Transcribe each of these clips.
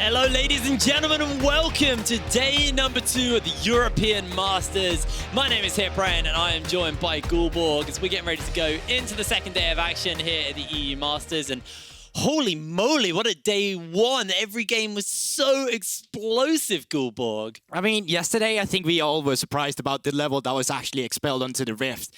Hello ladies and gentlemen and welcome to day number 2 of the European Masters. My name is Hecarim and I am joined by ck as we're getting ready to go into the second day of action here at the EU Masters. And holy moly, what a day one. Every game was so explosive, ck. I mean, yesterday I think we all were surprised about the level that was actually expelled onto the Rift.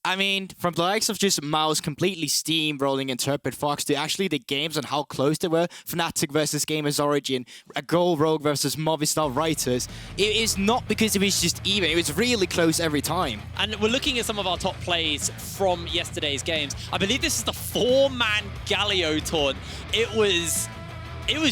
I mean, from the likes of just Mouse completely steamrolling Interpret Fox to actually the games and how close they were, Fnatic versus Gamers Origin, a Gold Rogue versus Movistar Writers, it is not because it was just even, it was really close every time. And we're looking at some of our top plays from yesterday's games. I believe this is the 4-man Galio taunt. It was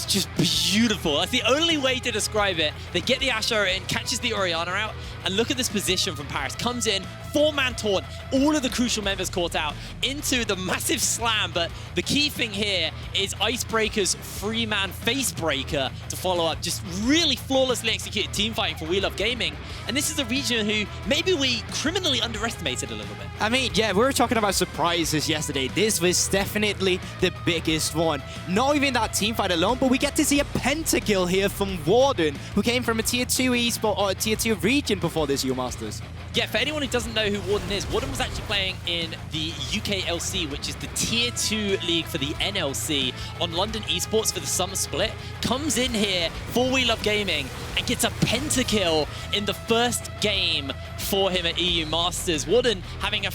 just beautiful. That's the only way to describe it. They get the Ashe in, catches the Orianna out, and look at this position from Paris. Comes in, 4-man taunt, all of the crucial members caught out into the massive slam. But the key thing here is Icebreaker's 3-man Facebreaker to follow up. Just really flawlessly executed team fighting for We Love Gaming. And this is a region who maybe we criminally underestimated a little bit. I mean, yeah, we were talking about surprises yesterday. This was definitely the biggest one. Not even that team fight alone, but we get to see a pentakill here from Warden, who came from a tier 2 esport or a tier 2 region before this EU Masters. Yeah, for anyone who doesn't know who Warden is, Warden was actually playing in the UKLC, which is the tier 2 league for the NLC, on London Esports for the summer split. Comes in here for We Love Gaming and gets a pentakill in the first game for him at EU Masters. Warden having a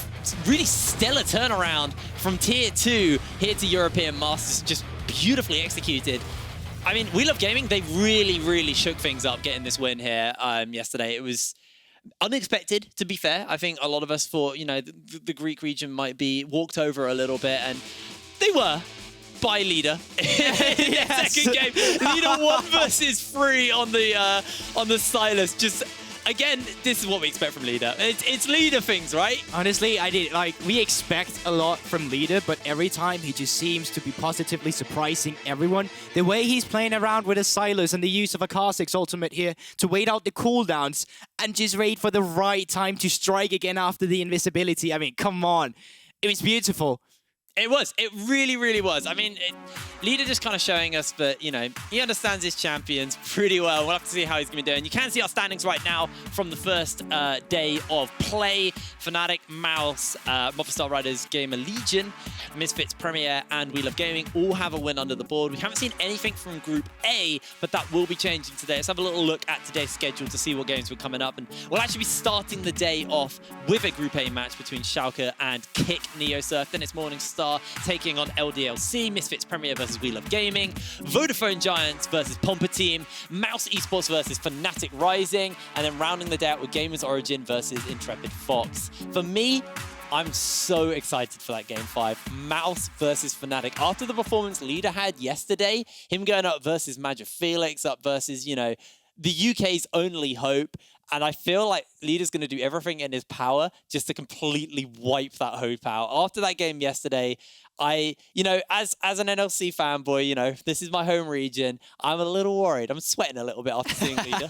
really stellar turnaround from tier 2 here to European Masters, just beautifully executed. I mean, We Love Gaming, they really shook things up getting this win here yesterday. It was unexpected, to be fair. I think a lot of us thought, you know, the Greek region might be walked over a little bit, and they were by Leader in the second game. Leader 1 versus 3 on the Stylus. Just again, this is what we expect from Leader. It's Leader things, right? Honestly, we expect a lot from Leader, but every time he just seems to be positively surprising everyone. The way he's playing around with his Silos and the use of a K1ck's ultimate here to wait out the cooldowns and just wait for the right time to strike again after the invisibility. I mean, come on. It was beautiful. It was. It really was. I mean, Leader just kind of showing us that, you know, he understands his champions pretty well. We'll have to see how he's going to be doing. You can see our standings right now from the first day of play. Fnatic, Mouse, Movistar Riders, Gamer Legion, Misfits, Premier, and We Love Gaming all have a win under the board. We haven't seen anything from Group A, but that will be changing today. Let's have a little look at today's schedule to see what games were coming up. And we'll actually be starting the day off with a Group A match between Schalke and K1ck Neosurf. Then it's Morningstar taking on LDLC, Misfits Premier versus We Love Gaming, Vodafone Giants versus Pompa Team, Mouse Esports versus Fnatic Rising, and then rounding the day out with Gamers Origin versus Intrepid Fox. For me, I'm so excited for that Game 5. Mouse versus Fnatic. After the performance Leader had yesterday, him going up versus Magic Felix, up versus, you know, the UK's only hope. And I feel like Leader's going to do everything in his power just to completely wipe that hope out. After that game yesterday, you know, as an NLC fanboy, you know, this is my home region. I'm a little worried. I'm sweating a little bit after seeing Leader.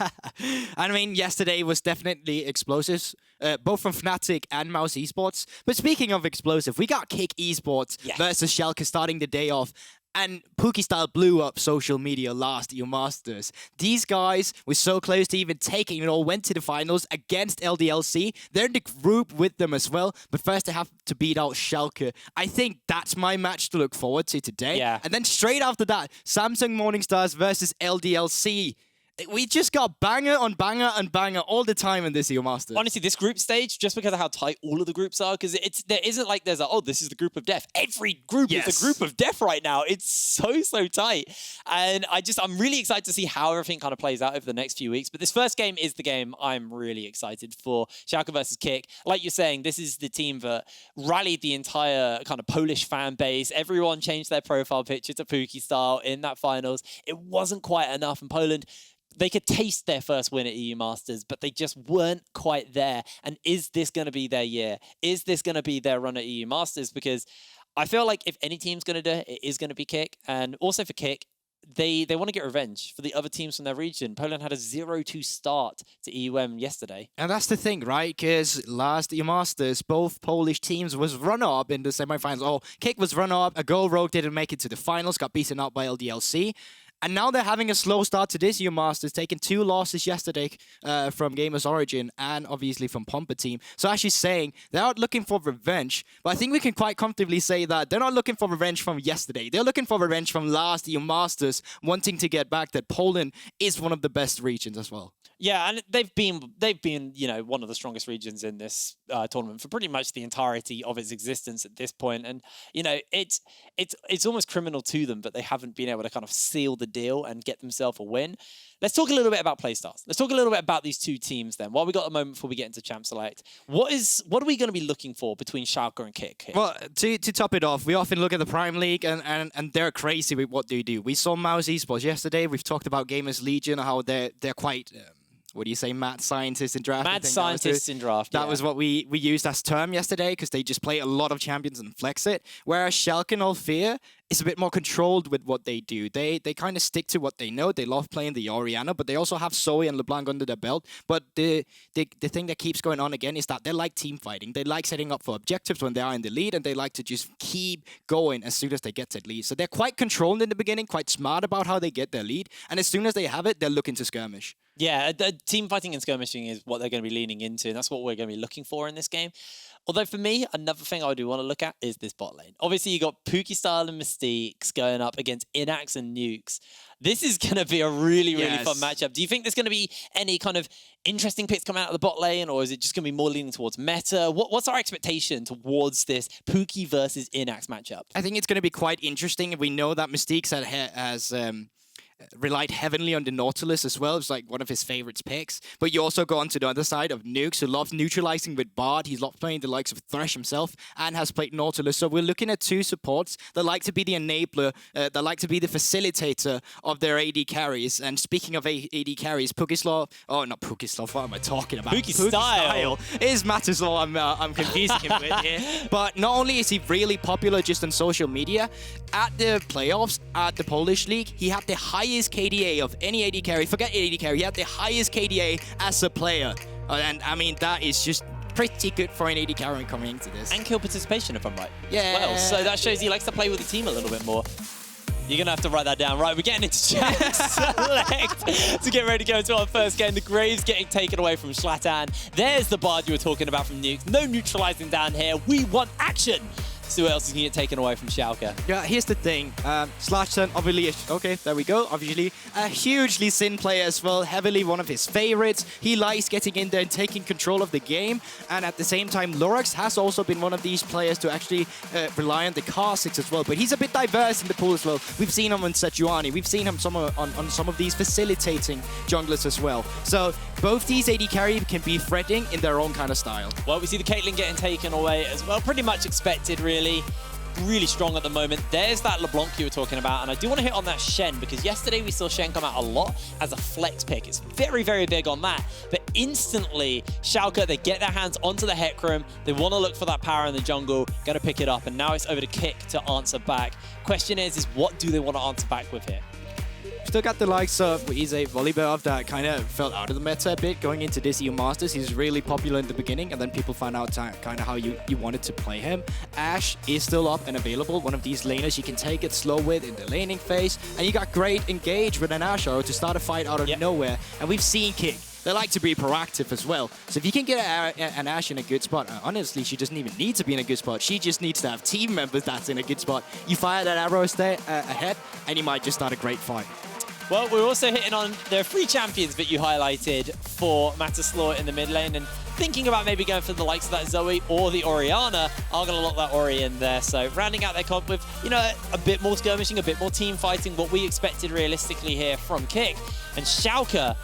I mean, yesterday was definitely explosive, both from Fnatic and Mouse Esports. But speaking of explosive, we got K1ck Esports versus Schalke starting the day off. And Puki style blew up social media last EU Masters. These guys were so close to even taking it all, went to the finals against LDLC. They're in the group with them as well, but first they have to beat out Schalke. I think that's my match to look forward to today. Yeah. And then straight after that, Samsung Morningstars versus LDLC. We just got banger on banger and banger all the time in this EU Masters. Honestly, this group stage, just because of how tight all of the groups are, because there isn't like there's a, oh, this is the group of death. Every group is a group of death right now. It's so tight. And I'm really excited to see how everything kind of plays out over the next few weeks. But this first game is the game I'm really excited for. Schalke versus K1ck. Like you're saying, this is the team that rallied the entire kind of Polish fan base. Everyone changed their profile picture to Puki style in that finals. It wasn't quite enough in Poland. They could taste their first win at EU Masters, but they just weren't quite there. And is this going to be their year? Is this going to be their run at EU Masters? Because I feel like if any team's going to do it, it is going to be K1ck. And also for K1ck, they want to get revenge for the other teams from their region. Poland had a 0-2 start to EUM yesterday. And that's the thing, right? Because last EU Masters, both Polish teams was runner-up in the semifinals. Oh, K1ck was runner-up. A Gold Rogue didn't make it to the finals, got beaten out by LDLC. And now they're having a slow start to this year Masters, taking 2 losses yesterday from Gamers Origin and obviously from Pompa team. So actually saying they're not looking for revenge, but I think we can quite comfortably say that they're not looking for revenge from yesterday. They're looking for revenge from last year Masters, wanting to get back that Poland is one of the best regions as well. Yeah, and they've been one of the strongest regions in this tournament for pretty much the entirety of its existence at this point. And it's almost criminal to them that they haven't been able to kind of seal the deal and get themselves a win. Let's talk a little bit about playstyles. Let's talk a little bit about these two teams then. While we got a moment before we get into Champ Select, what are we going to be looking for between Schalke and K1ck here? Well, to top it off, we often look at the Prime League and they're crazy with what they do. We saw Mouse Esports yesterday. We've talked about Gamers Legion, how they're quite... what do you say, mad scientists in draft? Mad scientists in draft, That was what we used as term yesterday because they just play a lot of champions and flex it. Whereas Schalke and Alfea is a bit more controlled with what they do. They kind of stick to what they know. They love playing the Orianna, but they also have Zoe and LeBlanc under their belt. But the thing that keeps going on again is that they like team fighting. They like setting up for objectives when they are in the lead, and they like to just keep going as soon as they get that lead. So they're quite controlled in the beginning, quite smart about how they get their lead. And as soon as they have it, they're looking to skirmish. Yeah, team fighting and skirmishing is what they're going to be leaning into, and that's what we're going to be looking for in this game. Although for me, another thing I do want to look at is this bot lane. Obviously, you got Puki style and Mystiques going up against Innaxe and Nukes. This is going to be a really fun matchup. Do you think there's going to be any kind of interesting picks coming out of the bot lane, or is it just going to be more leaning towards meta? What's our expectation towards this Puki versus Innaxe matchup? I think it's going to be quite interesting. We know that Mystiques has relied heavily on the Nautilus as well. It's like one of his favorites picks. But you also go on to the other side of Nukes, who loves neutralizing with Bard. He's loved playing the likes of Thresh himself and has played Nautilus. So we're looking at 2 supports that like to be the enabler, that like to be the facilitator of their AD carries. And speaking of AD carries, Pukislaw, oh, not Pukislaw, what am I talking about? Puki style is Matislaw I'm confusing him with here. But not only is he really popular just on social media, at the playoffs, at the Polish League, he had the highest KDA of any AD carry. Forget AD carry, he had the highest KDA as a player. And I mean, that is just pretty good for an AD carry coming into this. And kill participation, if I'm right. Yeah. Well, so that shows he likes to play with the team a little bit more. You're going to have to write that down. Right, we're getting into Champ Select to get ready to go into our first game. The Graves getting taken away from Shlatan. There's the Bard you were talking about from Nukes. No neutralizing down here. We want action. See what else is going to get taken away from Schalke. Yeah, here's the thing. Shlatan, obviously, okay, there we go. Obviously, a hugely Sin player as well. Heavily one of his favorites. He likes getting in there and taking control of the game. And at the same time, Lurox has also been one of these players to actually rely on the K1ck as well. But he's a bit diverse in the pool as well. We've seen him on Sejuani. We've seen him on some of these facilitating junglers as well. So both these AD carry can be threatening in their own kind of style. Well, we see the Caitlyn getting taken away as well. Pretty much expected, really. Really strong at the moment. There's that LeBlanc you were talking about, and I do want to hit on that Shen, because yesterday we saw Shen come out a lot as a flex pick. It's very big on that, but instantly Schalke, they get their hands onto the Hecarim, they want to look for that power in the jungle, going to pick it up, and now it's over to K1ck to answer back. Question is what do they want to answer back with here? Still got the likes of he's a Volibear that kind of fell out of the meta a bit going into this EU Masters. He's really popular in the beginning, and then people find out kind of how you wanted to play him. Ashe is still up and available, one of these laners you can take it slow with in the laning phase, and you got great engage with an Ashe arrow to start a fight out of nowhere. And we've seen K1ck. They like to be proactive as well. So if you can get an Ashe in a good spot, honestly, she doesn't even need to be in a good spot. She just needs to have team members that's in a good spot. You fire that arrow ahead, and you might just start a great fight. Well, we're also hitting on the 3 champions that you highlighted for Matislaw in the mid lane, and thinking about maybe going for the likes of that Zoe or the Orianna. I'm going to lock that Ori in there. So rounding out their comp with, a bit more skirmishing, a bit more team fighting, what we expected realistically here from K1ck. And Schalke,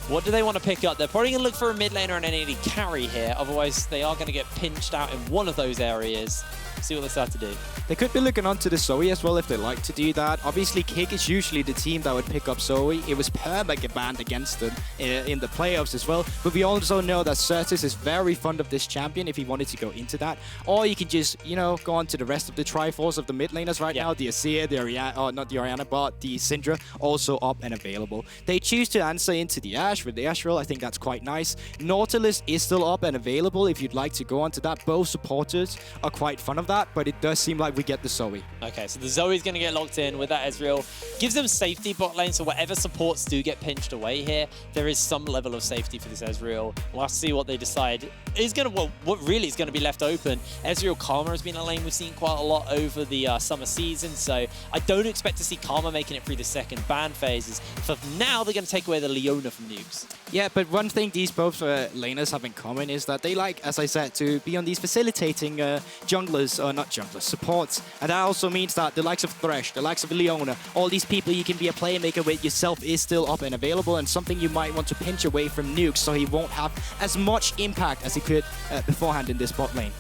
what do they want to pick up? They're probably going to look for a mid laner and an AD carry here. Otherwise, they are going to get pinched out in one of those areas. See what they start to do. They could be looking onto the Zoe as well if they like to do that. Obviously, K1ck is usually the team that would pick up Zoe. It was perma banned against them in the playoffs as well. But we also know that Sertuss is very fond of this champion if he wanted to go into that. Or you can just, go on to the rest of the Triforce of the mid laners right now. The Ashe, the Orianna, not the Orianna, but the Syndra, also up and available. They choose to answer into the Ashe with the Ezreal. I think that's quite nice. Nautilus is still up and available if you'd like to go onto that. Both supporters are quite fond of that, but it does seem like we get the Zoe. Okay, so the Zoe's going to get locked in with that Ezreal. Gives them safety bot lane, so whatever supports do get pinched away here, there is some level of safety for this Ezreal. We'll have to see what they decide is going to, well, what really is going to be left open. Ezreal Karma has been a lane we've seen quite a lot over the summer season, so I don't expect to see Karma making it through the second ban phases. For now, they're going to take away the Leona from Nukes. Yeah, but one thing these both laners have in common is that they like, as I said, to be on these facilitating junglers, or not junglers, supports. And that also means that the likes of Thresh, the likes of Leona, all these people you can be a playmaker with yourself is still up and available, and something you might want to pinch away from Nukes so he won't have as much impact as he could beforehand in this bot lane.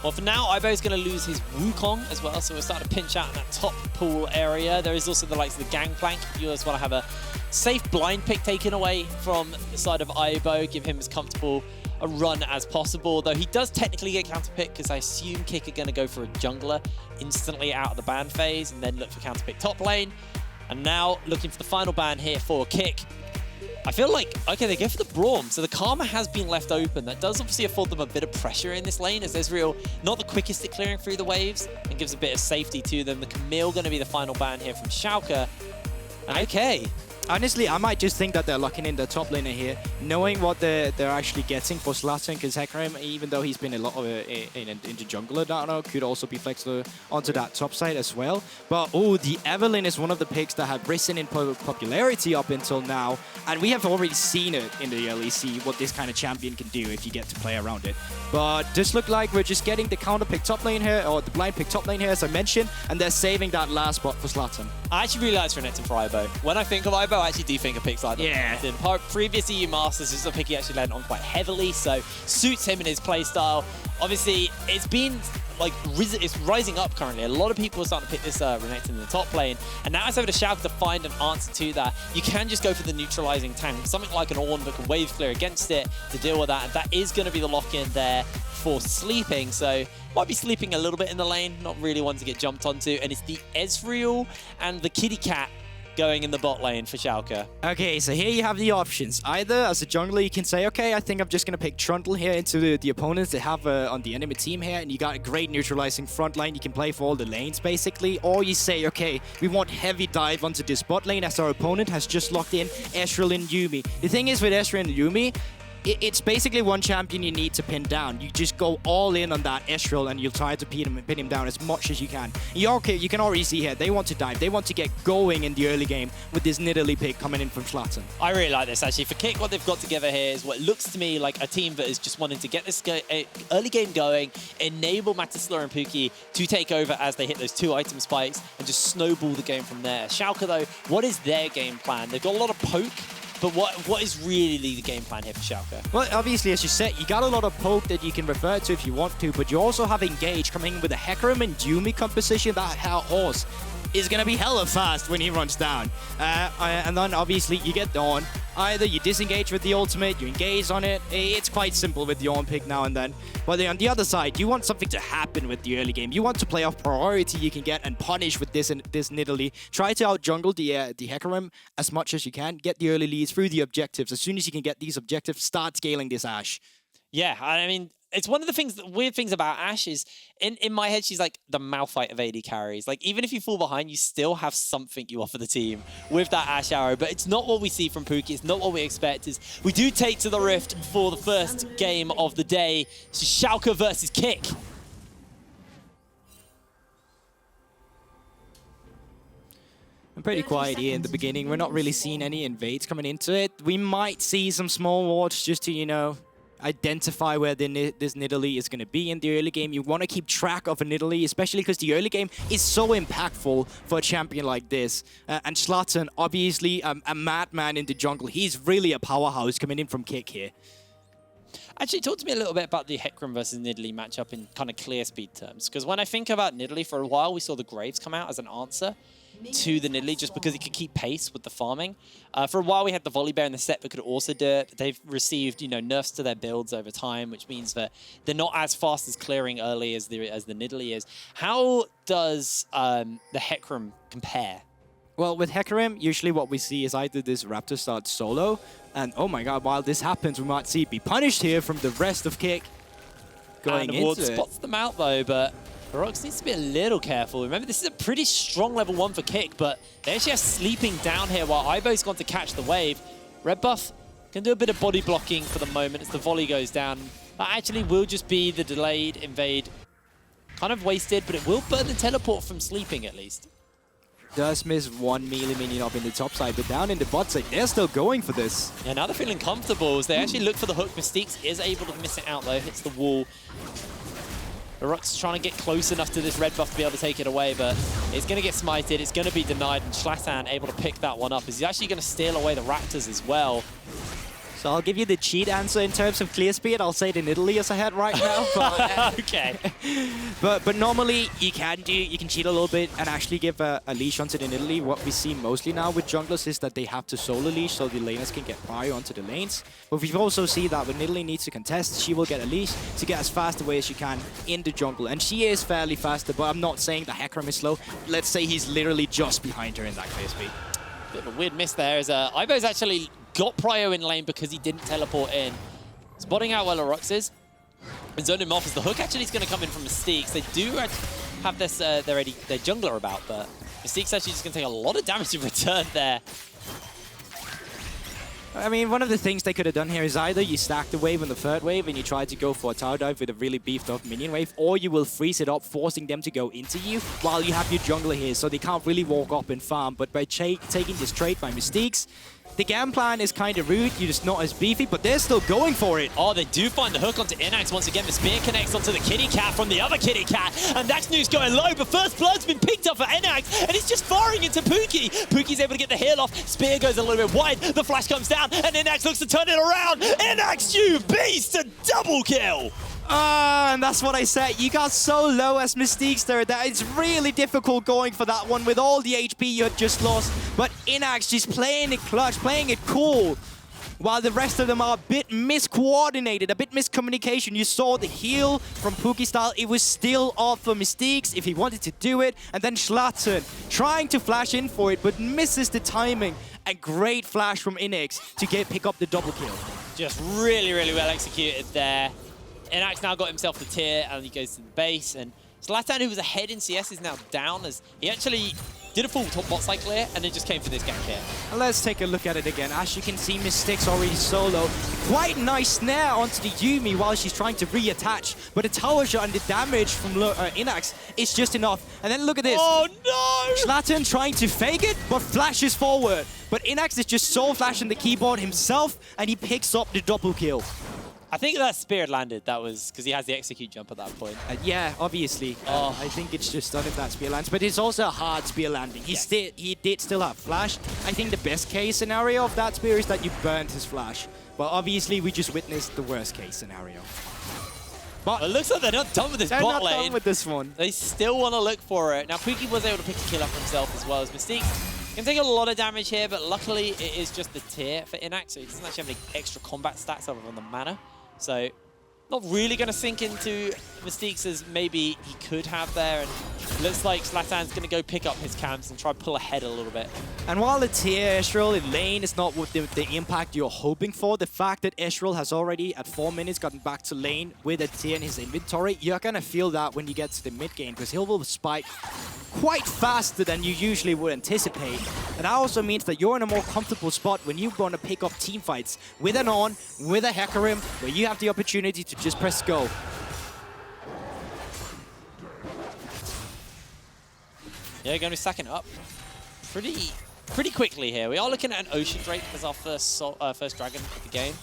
Well, for now, Ibo's going to lose his Wukong as well, so we'll start to pinch out in that top pool area. There is also the likes of the Gangplank. If you just want to have a safe blind pick taken away from the side of Ibo, give him as comfortable a run as possible, though he does technically get counter pick because I assume K1ck are going to go for a jungler instantly out of the ban phase and then look for counter pick top lane. And now looking for the final ban here for K1ck. I feel like, okay, they go for the Braum, so the Karma has been left open. That does obviously afford them a bit of pressure in this lane, as Ezreal not the quickest at clearing through the waves and gives a bit of safety to them. The Camille going to be the final ban here from Schalke. Okay. Honestly, I might just think that they're locking in the top laner here, knowing what they're actually getting for Shlatan, because Hecarim, even though he's been a lot of into jungler now, could also be flexed onto that top side as well. But oh, the Evelynn is one of the picks that have risen in popularity up until now, and we have already seen it in the LEC, what this kind of champion can do if you get to play around it. But this look like we're just getting the counter pick top lane here, or the blind pick top lane here, as I mentioned, and they're saving that last spot for Shlatan. I actually really like Renekton for Ibo. When I think of Ibo, I actually do think of picks like that. Yeah. Previous EU Masters is a pick he actually landed on quite heavily, so suits him in his playstyle. Obviously, it's been like it's rising up currently. A lot of people are starting to pick this Renekton in the top lane, and now it's over to Schalke to find an answer to that. You can just go for the neutralizing tank, something like an Ornn that can wave clear against it to deal with that, and that is going to be the lock-in there for sleeping. So might be sleeping a little bit in the lane, not really one to get jumped onto, and it's the Ezreal and the K1ck going in the bot lane for Schalke. Okay, so here you have the options. Either as a jungler, you can say, okay, I think I'm just going to pick Trundle here into the opponents they have on the enemy team here, and you got a great neutralizing front line. You can play for all the lanes, basically. Or you say, okay, we want heavy dive onto this bot lane as our opponent has just locked in Ezreal and Yuumi. The thing is with Ezreal and Yuumi, it's basically one champion you need to pin down. You just go all in on that Ezreal and you'll try to pin him down as much as you can. You can already see here, they want to dive. They want to get going in the early game with this Nidalee pick coming in from Shlatan. I really like this, actually. For K1ck, what they've got together here is what looks to me like a team that is just wanting to get this early game going, enable Matislaw and Puki to take over as they hit those 2 item spikes and just snowball the game from there. Schalke, though, what is their game plan? They've got a lot of poke, but what is really the game plan here for Schalke? Well, obviously, as you said, you got a lot of poke that you can refer to if you want to, but you also have Engage coming in with a Hecarim and Yuumi composition. That horse is going to be hella fast when he runs down. And then, obviously, you get the Ornn. Either you disengage with the ultimate, you engage on it. It's quite simple with the Ornn pick now and then. But on the other side, you want something to happen with the early game. You want to play off priority you can get and punish with this Nidalee. Try to out-jungle the Hecarim as much as you can. Get the early leads through the objectives. As soon as you can get these objectives, start scaling this Ashe. Yeah, I mean, it's one of the weird things about Ashe is, in my head, she's like the Malphite of AD carries. Like, even if you fall behind, you still have something you offer the team with that Ashe arrow. But it's not what we see from Puki. It's not what we expect. We do take to the Rift for the first game of the day. So Schalke versus K1ck. I'm pretty quiet here in the beginning. We're not really seeing any invades coming into it. We might see some small wards just to, you know, identify where this Nidalee is going to be in the early game. You want to keep track of a Nidalee, especially because the early game is so impactful for a champion like this. And Shlatan, obviously a madman in the jungle. He's really a powerhouse coming in from K1ck here. Actually, talk to me a little bit about the Hecarim versus Nidalee matchup in kind of clear speed terms. Because when I think about Nidalee, for a while we saw the Graves come out as an answer to the Nidalee just because it could keep pace with the farming. For a while we had the Volley Bear in the set that could also do it. They've received, you know, nerfs to their builds over time, which means that they're not as fast as clearing early as the Nidalee is. How does the Hecarim compare? Well, with Hecarim, usually what we see is either this Raptor starts solo, and oh my god, while this happens, we might see it be punished here from the rest of K1ck going into it. Spots them out though, but Lurox needs to be a little careful. Remember, this is a pretty strong level 1 for K1ck, but they actually are sleeping down here while Ibo's gone to catch the wave. Red buff can do a bit of body blocking for the moment as the volley goes down. That actually will just be the delayed invade. Kind of wasted, but it will burn the teleport from sleeping at least. Does miss one melee minion up in the top side, but down in the bot side, they're still going for this. Yeah, now they're feeling comfortable as they actually look for the hook. Mystiques is able to miss it out though, hits the wall. Lurox trying to get close enough to this red buff to be able to take it away, but it's going to get smited, it's going to be denied, and Shlatan able to pick that one up as he's actually going to steal away the Raptors as well. So I'll give you the cheat answer in terms of clear speed. I'll say the Nidalee is ahead right now. But, okay. but normally you can cheat a little bit and actually give a leash onto the Nidalee. What we see mostly now with junglers is that they have to solo leash so the laners can get prior onto the lanes. But we've also seen that when Nidalee needs to contest, she will get a leash to get as fast away as she can in the jungle. And she is fairly faster, but I'm not saying the Hecarim is slow. Let's say he's literally just behind her in that clear speed. Bit of a weird miss there as Ibo's actually got prio in lane because he didn't teleport in. Spotting out where Lurox is and zoned him off as the hook actually is going to come in from Mystiques. They do have this their jungler about, but Mystiques actually just going to take a lot of damage in return there. I mean, one of the things they could have done here is either you stack the wave on the third wave and you try to go for a tower dive with a really beefed up minion wave, or you will freeze it up, forcing them to go into you while you have your jungler here, so they can't really walk up and farm. But by taking this trade by Mystiques, the game plan is kind of rude, you're just not as beefy, but they're still going for it. Oh, they do find the hook onto Innaxe once again. The spear connects onto the kitty cat from the other kitty cat, and that's Nukes going low, but first blood's been picked up for Innaxe, and he's just firing into Puki. Puki's able to get the heal off, spear goes a little bit wide, the flash comes down, and Innaxe looks to turn it around. Innaxe, you beast, a double kill! And that's what I said. You got so low as Mystiques there that it's really difficult going for that one with all the HP you had just lost. But Innaxe just playing it clutch, playing it cool, while the rest of them are a bit miscoordinated, a bit miscommunication. You saw the heal from Puki style. It was still off for Mystiques if he wanted to do it. And then Shlatan trying to flash in for it, but misses the timing. A great flash from Innaxe to pick up the double kill. Just really, really well executed there. Innaxe now got himself the tier and he goes to the base, and Shlatan, who was ahead in CS, is now down as he actually did a full top bot side clear and then just came for this gank here. And let's take a look at it again. As you can see, Mystiques already solo. Quite nice snare onto the Yuumi while she's trying to reattach, but the tower shot and the damage from Innaxe is just enough. And then look at this. Oh no! Shlatan trying to fake it, but flashes forward. But Innaxe is just so flashing the keyboard himself, and he picks up the double kill. I think that spear landed. That was because he has the execute jump at that point. Yeah, obviously. I think it's just done if that spear lands, but it's also a hard spear landing. He did still have flash. I think the best case scenario of that spear is that you burnt his flash. But obviously, we just witnessed the worst case scenario. But it looks like they're not done with this bot lane. They're not done with this one. They still want to look for it. Now, Puki was able to pick a kill up himself as well as Mystiques. Can take a lot of damage here, but luckily it is just the tier for Innaxe, so he doesn't actually have any extra combat stats other than the mana. So, not really going to sink into Mystiques as maybe he could have there. And it looks like Zlatan's going to go pick up his camps and try to pull ahead a little bit. And while the tier Ezreal in lane is not what the impact you're hoping for, the fact that Ezreal has already, at 4 minutes, gotten back to lane with a tier in his inventory, you're going to feel that when you get to the mid game, because he will spike quite faster than you usually would anticipate. And that also means that you're in a more comfortable spot when you want to pick up team fights with an Ornn, with a Hecarim, where you have the opportunity to just press go. Yeah, going to be stacking up pretty quickly here. We are looking at an Ocean Drake as our first dragon of the game.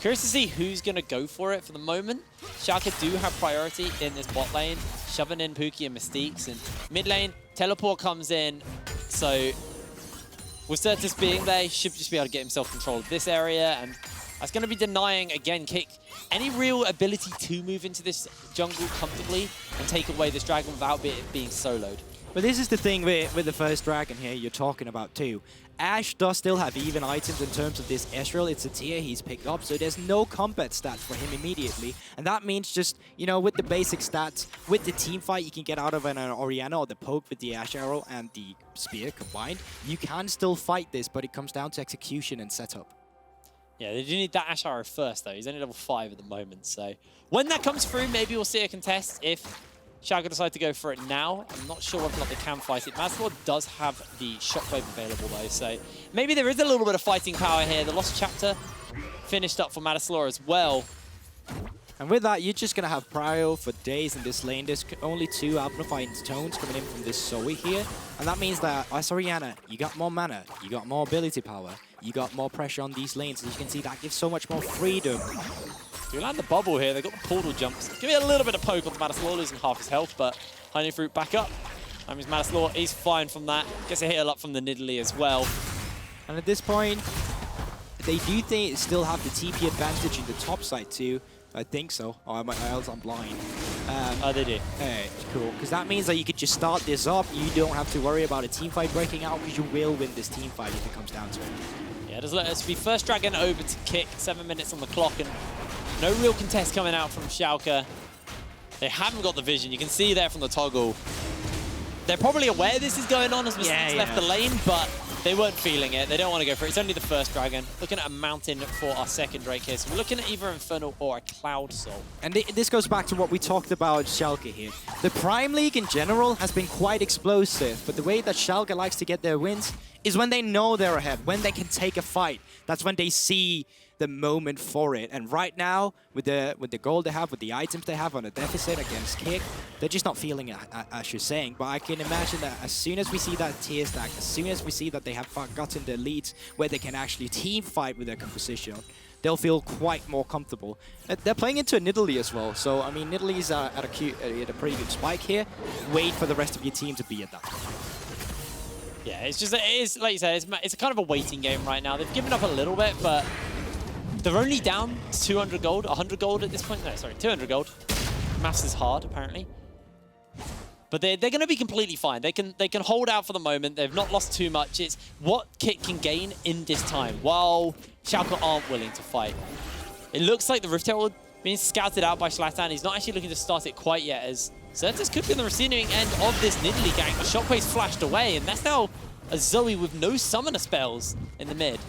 Curious to see who's going to go for it for the moment. Schalke do have priority in this bot lane, shoving in Puki and Mystiques. And mid lane, teleport comes in. So with Sertuss being there, he should just be able to get himself control of this area. And that's going to be denying, again, K1ck any real ability to move into this jungle comfortably and take away this dragon without it being soloed. But this is the thing with the first dragon here you're talking about too. Ashe does still have even items in terms of this Ezreal. It's a tier he's picked up, so there's no combat stats for him immediately. And that means just, you know, with the basic stats, with the team fight you can get out of an Orianna or the poke with the Ashe arrow and the spear combined, you can still fight this, but it comes down to execution and setup. Yeah, they do need that Ashe arrow first, though. He's only level 5 at the moment, so when that comes through, maybe we'll see a contest if Schalke decide to go for it now. I'm not sure whether or not they can fight it. Matislaw does have the shockwave available though, so maybe there is a little bit of fighting power here. The Lost Chapter finished up for Matislaw as well. And with that, you're just going to have Prio for days in this lane. There's only 2 amplifying tones coming in from this Zoe here. And that means that as Orianna, you got more mana, you got more ability power, you got more pressure on these lanes. As you can see, that gives so much more freedom. Do land the bubble here. They've got the portal jumps. Give it a little bit of poke on Matislaw, losing half his health, but Honey Fruit back up. That means Matislaw is fine from that. Gets a heal up from the Nidalee as well. And at this point, they do still have the TP advantage in the top side too. I think so. Oh, I'm blind. Oh, they do. Hey, cool. Because that means that you could just start this up. You don't have to worry about a team fight breaking out because you will win this team fight if it comes down to it. Yeah, just let us be first dragon over to K1ck. 7 minutes on the clock and no real contest coming out from Schalke. They haven't got the vision. You can see there from the toggle. They're probably aware this is going on as Mystiques left the lane, but they weren't feeling it. They don't want to go for it. It's only the first dragon. Looking at a mountain for our second Drake here. So we're looking at either Infernal or a Cloud Soul. And this goes back to what we talked about Schalke here. The Prime League in general has been quite explosive, but the way that Schalke likes to get their wins is when they know they're ahead, when they can take a fight. That's when they see the moment for it. And right now, with the gold they have, with the items they have on a deficit against K1ck, they're just not feeling it, as you're saying. But I can imagine that as soon as we see that tier stack, as soon as we see that they have gotten the leads where they can actually team fight with their composition, they'll feel quite more comfortable. They're playing into a Nidalee as well. So, I mean, Nidalee's at a pretty good spike here. Wait for the rest of your team to be at that. Yeah, it's just, it is, like you said, it's a kind of a waiting game right now. They've given up a little bit, but they're only down 200 gold, 100 gold at this point. No, sorry, 200 gold. Maths is hard, apparently. But they're going to be completely fine. They can hold out for the moment. They've not lost too much. It's what K1ck can gain in this time, while Schalke aren't willing to fight. It looks like the Rift Herald being scouted out by Shlatan. He's not actually looking to start it quite yet, as Sertuss could be on the receiving end of this Nidalee gank. The shockwave's flashed away, and that's now a Zoe with no summoner spells in the mid.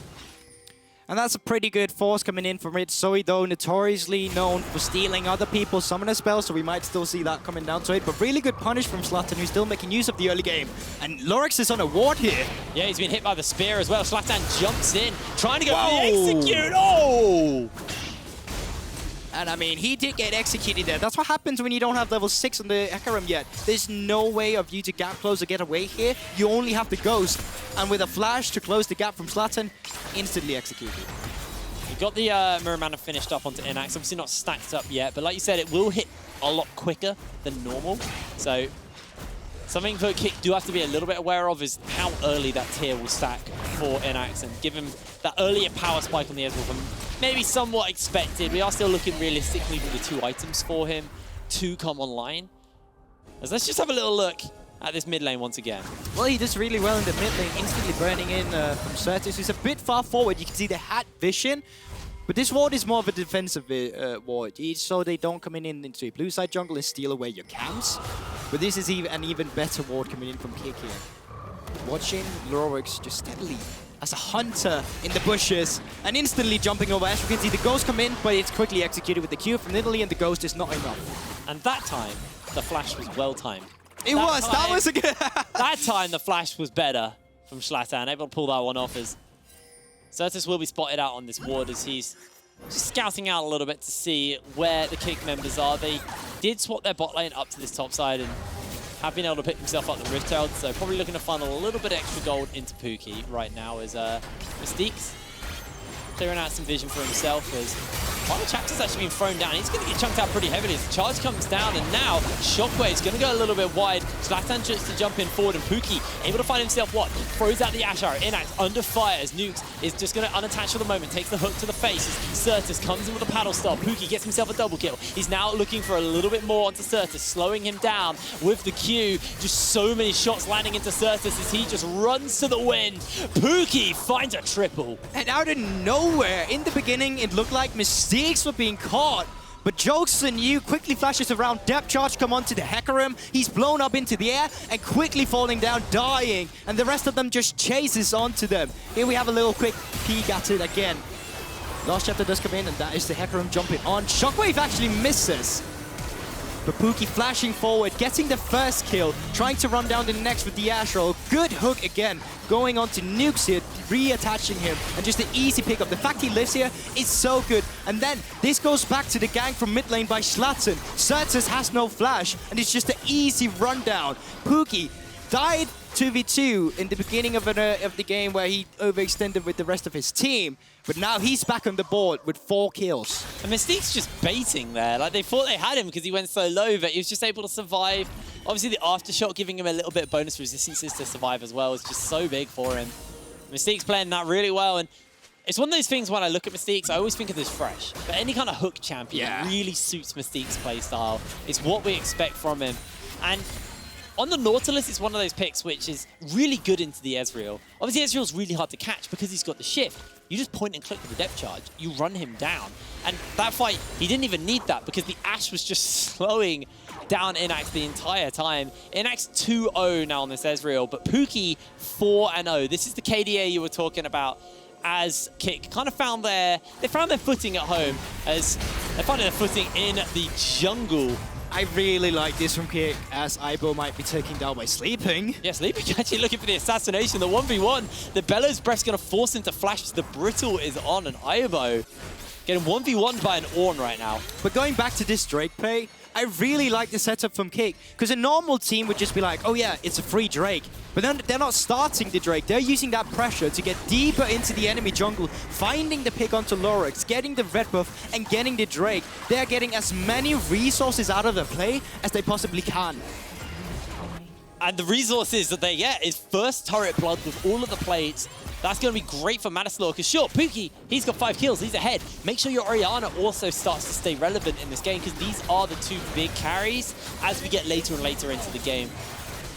And that's a pretty good force coming in from it. Zoe, though, notoriously known for stealing other people's summoner spells, so we might still see that coming down to it. But really good punish from Shlatan, who's still making use of the early game. And Lurox is on a ward here. Yeah, he's been hit by the spear as well. Shlatan jumps in, trying to go for the execute. Oh! And I mean, he did get executed there. That's what happens when you don't have level 6 on the Hecarim yet. There's no way of you to gap close or get away here. You only have the Ghost. And with a flash to close the gap from Shlatan, instantly executed. He got the Mirror Mana finished up onto Innaxe. Obviously not stacked up yet, but like you said, it will hit a lot quicker than normal. So something that K1ck do have to be a little bit aware of is how early that tier will stack for Innaxe, and give him that earlier power spike on the Ezreal from maybe somewhat expected. We are still looking realistically for the 2 items for him to come online. As let's just have a little look at this mid lane once again. Well, he does really well in the mid lane, instantly burning in from Sertuss, who's a bit far forward. You can see they had vision, but this ward is more of a defensive ward, so they don't come in into a blue side jungle and steal away your camps. But this is an even better ward coming in from K1ck here. Watching Lurox just steadily as a hunter in the bushes and instantly jumping over Ashe. You can see the Ghost come in, but it's quickly executed with the Q from Nidalee, and the Ghost is not enough. And that time, the flash was well timed. That was a good... That time, the flash was better from Shlatan, able to pull that one off, as Sertuss will be spotted out on this ward as he's just scouting out a little bit to see where the K1ck members are. They did swap their bot lane up to this top side and have been able to pick himself up the Rift Herald, so probably looking to funnel a little bit of extra gold into Puki right now as Mystiques clearing out some vision for himself, as final chapter's actually been thrown down. He's going to get chunked out pretty heavily as the charge comes down, and now Shockwave's going to go a little bit wide. Shlatan tries to jump in forward, and Puki able to find himself what? Throws out the Ashe arrow. Innaxe under fire as Nukes is just going to unattach for the moment, takes the hook to the face as Sertuss comes in with a paddle star. Puki gets himself a double kill. He's now looking for a little bit more onto Sertuss, slowing him down with the Q. Just so many shots landing into Sertuss as he just runs to the wind. Puki finds a triple. And out of nowhere, in the beginning, it looked like Mystiques were being caught. But jokes on you, quickly flashes around, depth charge come onto the Hecarim. He's blown up into the air and quickly falling down, dying. And the rest of them just chases onto them. Here we have a little quick peek at it again. Last chapter does come in, and that is the Hecarim jumping on. Shockwave actually misses. But Puki flashing forward, getting the first kill, trying to run down the next with the Ashe roll. Good hook again, going on to Nukes here, reattaching him, and just an easy pickup. The fact he lives here is so good. And then this goes back to the gang from mid lane by Shlatan. Sertuss has no flash, and it's just an easy rundown. Puki died 2v2 in the beginning of the game where he overextended with the rest of his team, but now he's back on the board with 4 kills. And Mystiques just baiting there. Like, they thought they had him because he went so low, but he was just able to survive. Obviously, the aftershock giving him a little bit of bonus resistances to survive as well is just so big for him. Mystiques playing that really well, and it's one of those things when I look at Mystiques, I always think of this fresh. But any kind of hook champion really suits Mystiques' playstyle. It's what we expect from him. And on the Nautilus, it's one of those picks which is really good into the Ezreal. Obviously, Ezreal's really hard to catch because he's got the shift. You just point and click with the depth charge. You run him down. And that fight, he didn't even need that because the Ashe was just slowing down Innaxe the entire time. Innaxe 2-0 now on this Ezreal, but Puki 4-0. This is the KDA you were talking about as K1ck kind of found their footing at home, as they found their footing in the jungle. I really like this from K1ck, as Ibo might be taken down by sleeping. Yeah, sleeping actually looking for the assassination, the 1v1. The Bellows Breath's going to force him to flash as the Brittle is on, and Ibo getting 1v1 by an Ornn right now. But going back to this Drake play, I really like the setup from K1ck, because a normal team would just be like, oh yeah, it's a free Drake. But then they're not starting the Drake, they're using that pressure to get deeper into the enemy jungle, finding the pick onto Lurox, getting the red buff, and getting the Drake. They're getting as many resources out of the play as they possibly can. And the resources that they get is first turret blood with all of the plates. That's going to be great for Matislaw, because sure, Puki, he's got 5 kills, he's ahead. Make sure your Orianna also starts to stay relevant in this game, because these are the 2 big carries as we get later and later into the game.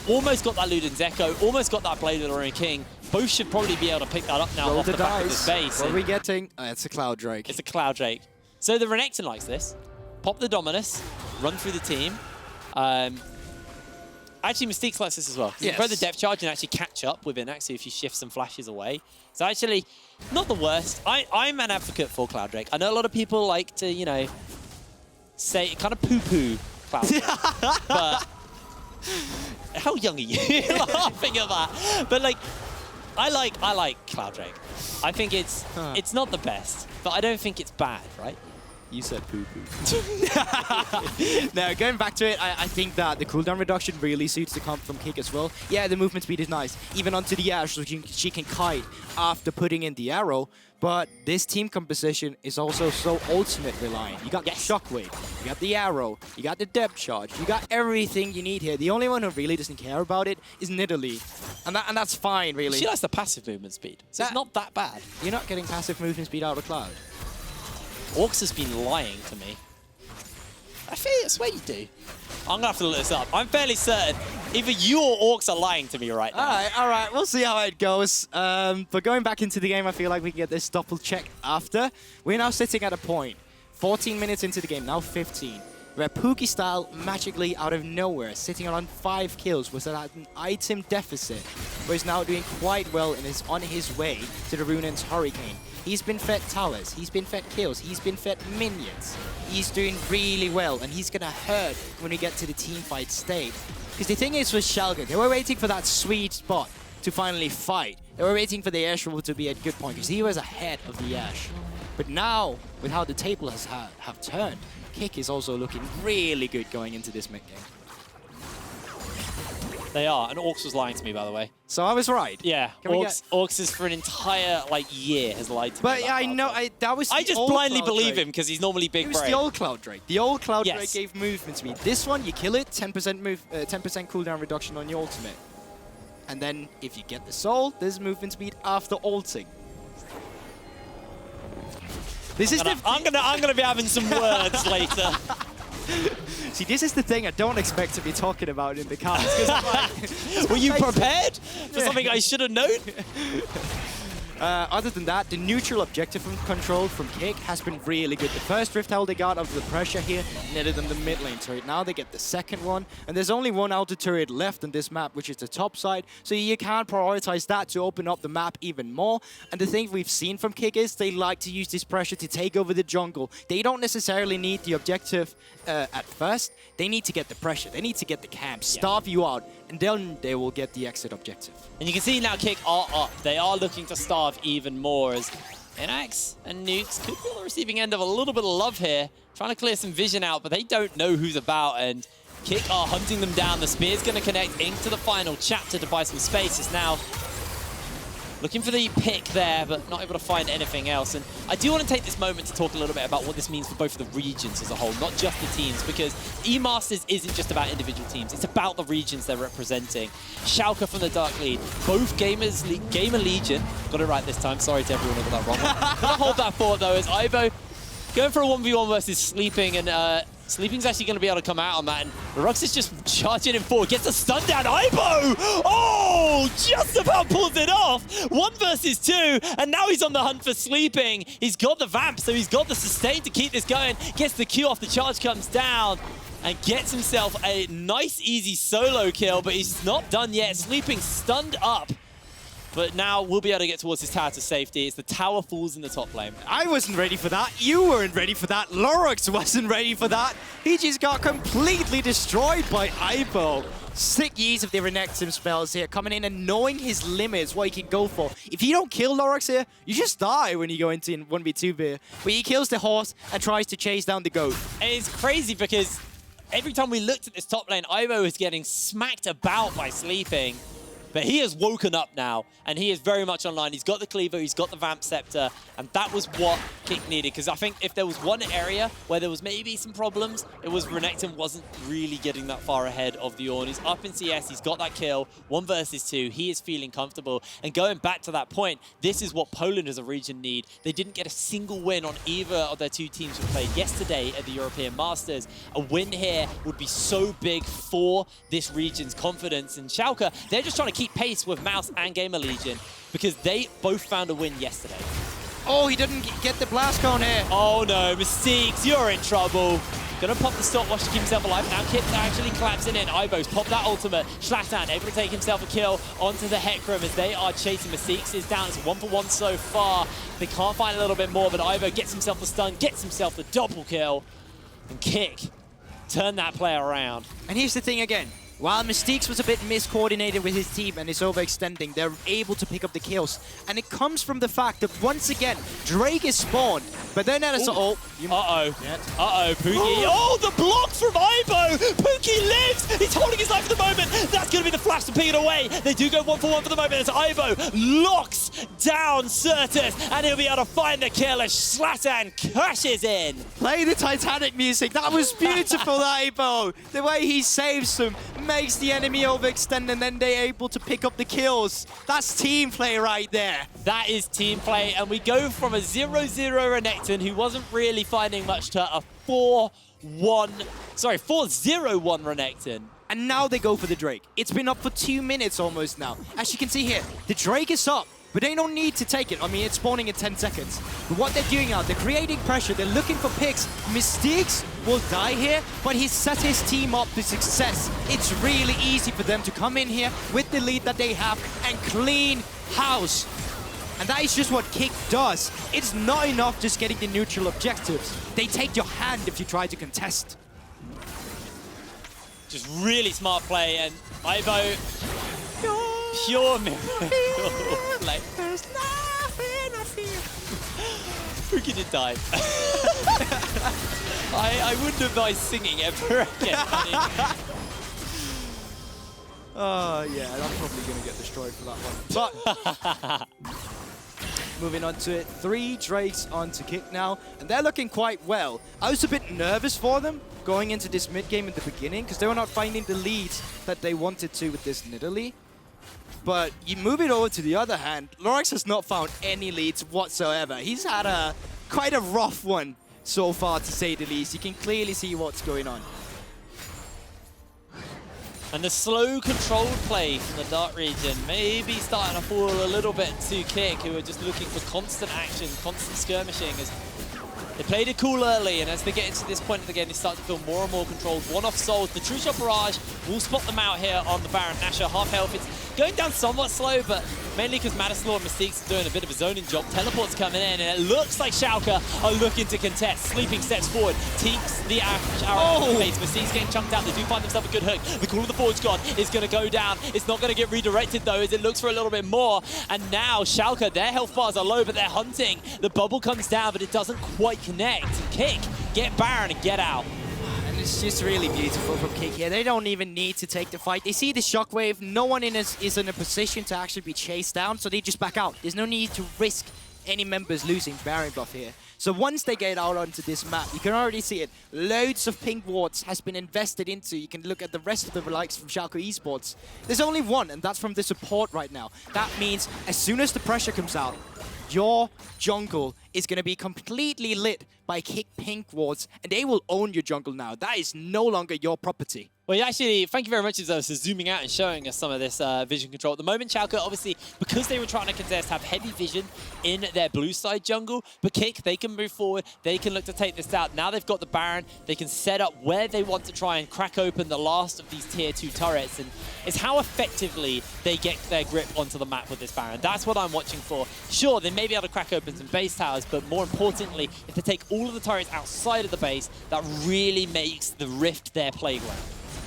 Almost got that Luden's Echo, almost got that Blade of the Roaring King. Both should probably be able to pick that up now off the back of this base. What are we getting? It's a Cloud Drake. It's a Cloud Drake. So the Renekton likes this. Pop the Dominus, run through the team. Actually, Mystiques likes this as well. You can throw the depth charge and actually catch up with Innaxe if you shift some flashes away. So actually, not the worst. I'm an advocate for Cloud Drake. I know a lot of people like to, you know, say, kind of poo-poo Cloud Drake. But how young are you laughing at that? But like, I like Cloud Drake. I think it's not the best, but I don't think it's bad, right? You said poo-poo. Now, going back to it, I think that the cooldown reduction really suits the comp from K1ck as well. Yeah, the movement speed is nice. Even onto the Ashe, so she can kite after putting in the arrow. But this team composition is also so ultimate reliant. You got the Shockwave, you got the arrow, you got the depth charge, you got everything you need here. The only one who really doesn't care about it is Nidalee. And that's fine, really. She likes the passive movement speed, so it's not that bad. You're not getting passive movement speed out of Cloud. Orcs has been lying to me. I swear you do. I'm gonna have to look this up. I'm fairly certain either you or Orcs are lying to me right now. All right. We'll see how it goes. But going back into the game, I feel like we can get this double check after. We're now sitting at a point, 14 minutes into the game, now 15, where Puki style magically out of nowhere, sitting around 5 kills, was at an item deficit, where he's now doing quite well and is on his way to the Rune's Hurricane. He's been fed towers, he's been fed kills, he's been fed minions. He's doing really well, and he's gonna hurt when we get to the teamfight state. Because the thing is with Schalke, they were waiting for that sweet spot to finally fight. They were waiting for the Ashe roll to be at good point, because he was ahead of the Ashe. But now, with how the table have turned, K1ck is also looking really good going into this mid game. They are, and Orcs was lying to me, by the way. So I was right. Yeah, Orcs is for an entire year has lied to me. But yeah, I know that was. I just blindly believe him because he's normally big brain. It was the old Cloud Drake. The old Cloud Drake gave movement speed. This one, you kill it, 10% cooldown reduction on your ultimate, and then if you get the soul, there's movement speed after ulting. I'm gonna be having some words later. See, this is the thing I don't expect to be talking about in the cast. Like, were you prepared for something I should have known? Other than that, the neutral objective control from K1ck has been really good. The first Rift held they got of the pressure here, netted them the mid lane turret. Now they get the second one, and there's only one outer turret left in this map, which is the top side, so you can prioritize that to open up the map even more. And the thing we've seen from K1ck is they like to use this pressure to take over the jungle. They don't necessarily need the objective at first. They need to get the pressure. They need to get the camp, starve you out, and then they will get the exit objective. And you can see now K1ck are up. They are looking to starve even more as Innaxe and Nukes could be on the receiving end of a little bit of love here. Trying to clear some vision out, but they don't know who's about, and K1ck are hunting them down. The spear's going to connect into the final chapter to buy some space. It's now looking for the pick there, but not able to find anything else. And I do want to take this moment to talk a little bit about what this means for both of the regions as a whole, not just the teams, because E-Masters isn't just about individual teams. It's about the regions they're representing. Schalke from the Dark Lead, both Gamer Legion, got it right this time, sorry to everyone who got that wrong. Gonna hold that thought though, as Ivo going for a 1v1 versus Sleeping, and Sleeping's actually going to be able to come out on that, and Lurox is just charging him forward, gets a stun down. Ivo! Oh, just about pulls it off. 1 versus 2, and now he's on the hunt for Sleeping. He's got the vamp, so he's got the sustain to keep this going. Gets the Q off, the charge comes down, and gets himself a nice, easy solo kill, but he's not done yet. Sleeping stunned up. But now we'll be able to get towards his tower to safety. It's the tower falls in the top lane. I wasn't ready for that. You weren't ready for that. Lurox wasn't ready for that. He just got completely destroyed by Ivo. Sick use of the Renekton spells here, coming in and knowing his limits, what he can go for. If you don't kill Lurox here, you just die when you go into 1v2 here. But he kills the horse and tries to chase down the goat. And it's crazy because every time we looked at this top lane, Ivo is getting smacked about by Sleeping. But he has woken up now, and he is very much online. He's got the Cleaver, he's got the Vamp Scepter, and that was what K1ck needed. Because I think if there was one area where there was maybe some problems, it was Renekton wasn't really getting that far ahead of the Ornn. He's up in CS, he's got that kill, 1 versus 2, he is feeling comfortable. And going back to that point, this is what Poland as a region need. They didn't get a single win on either of their 2 teams who played yesterday at the European Masters. A win here would be so big for this region's confidence. And Schalke, they're just trying to keep pace with Mouse and Gamer Legion because they both found a win yesterday. Oh, he didn't get the blast cone here. Oh no, Mystiques, you're in trouble. Gonna pop the stopwatch to keep himself alive. Now Kip actually collapsing in. Ivo's popped that ultimate. Shlatan able to take himself a kill onto the Hecarim as they are chasing Mystiques. Is down. It's 1-for-1 so far. They can't find a little bit more, but Ivo gets himself the stun, gets himself the double kill. And K1ck turn that play around. And here's the thing again. While Mystiques was a bit miscoordinated with his team and is overextending, they're able to pick up the kills. And it comes from the fact that, once again, Drake is spawned, but then there's... Uh-oh, Puki. Oh, the block from Ivo! Puki lives! He's holding his life at the moment. That's going to be the flash to pick it away. They do go 1-for-1 for the moment as Ivo locks down Sertuss, and he'll be able to find the kill as Shlatan crashes in. Play the Titanic music. That was beautiful, Ivo. The way he saves them, makes the enemy overextend, and then they're able to pick up the kills. That's team play right there. That is team play, and we go from a 0-0 Renekton, who wasn't really finding much, to a 4-0 Renekton. And now they go for the Drake. It's been up for 2 minutes almost now. As you can see here, the Drake is up, but they don't need to take it. I mean, it's spawning in 10 seconds. But what they're doing now, they're creating pressure. They're looking for picks. Mystiques will die here, but he's set his team up to success. It's really easy for them to come in here with the lead that they have and clean house. And that is just what K1ck does. It's not enough just getting the neutral objectives. They take your hand if you try to contest. Just really smart play, and Ivo, pure miracle play. There's nothing I feel. Puki did die. I wouldn't advise singing ever again. Oh, yeah, I'm probably going to get destroyed for that one. But moving on to it, 3 Drakes onto K1ck now, and they're looking quite well. I was a bit nervous for them going into this mid-game in the beginning because they were not finding the leads that they wanted to with this Nidalee. But you move it over to the other hand, Lurox has not found any leads whatsoever. He's had quite a rough one so far, to say the least. You can clearly see what's going on. And the slow controlled play from the Dark region maybe starting to fall a little bit to K1ck, who are just looking for constant action, constant skirmishing. As they played it cool early, and as they get into this point of the game, they start to feel more and more controlled. One-off souls. The True Shot Barrage will spot them out here on the Baron. Nashor, half health. It's going down somewhat slow, but mainly because Matislaw and Mystiques are doing a bit of a zoning job. Teleport's coming in, and it looks like Schalke are looking to contest. Sleeping steps forward, teeps the Ashe arrow in the face. Mystiques getting chunked out. They do find themselves a good hook. The Call of the Forge God is going to go down. It's not going to get redirected, though, as it looks for a little bit more. And now Schalke, their health bars are low, but they're hunting. The bubble comes down, but it doesn't quite connect. And K1ck, get Baron and get out. And it's just really beautiful from K1ck here. They don't even need to take the fight. They see the shockwave. No one is in a position to actually be chased down, so they just back out. There's no need to risk any members losing Baron buff here. So once they get out onto this map, you can already see it. Loads of pink wards has been invested into. You can look at the rest of the likes from Schalke Esports. There's only one, and that's from the support right now. That means as soon as the pressure comes out, your jungle is going to be completely lit by K1ck pink wards, and they will own your jungle now. That is no longer your property. Well, actually, thank you very much for zooming out and showing us some of this vision control. At the moment, Schalke, obviously, because they were trying to contest, have heavy vision in their blue side jungle. But K1ck, they can move forward. They can look to take this out. Now they've got the Baron. They can set up where they want to try and crack open the last of these tier 2 turrets. And it's how effectively they get their grip onto the map with this Baron. That's what I'm watching for. Sure, they may be able to crack open some base towers, but more importantly, if they take all of the turrets outside of the base, that really makes the Rift their playground.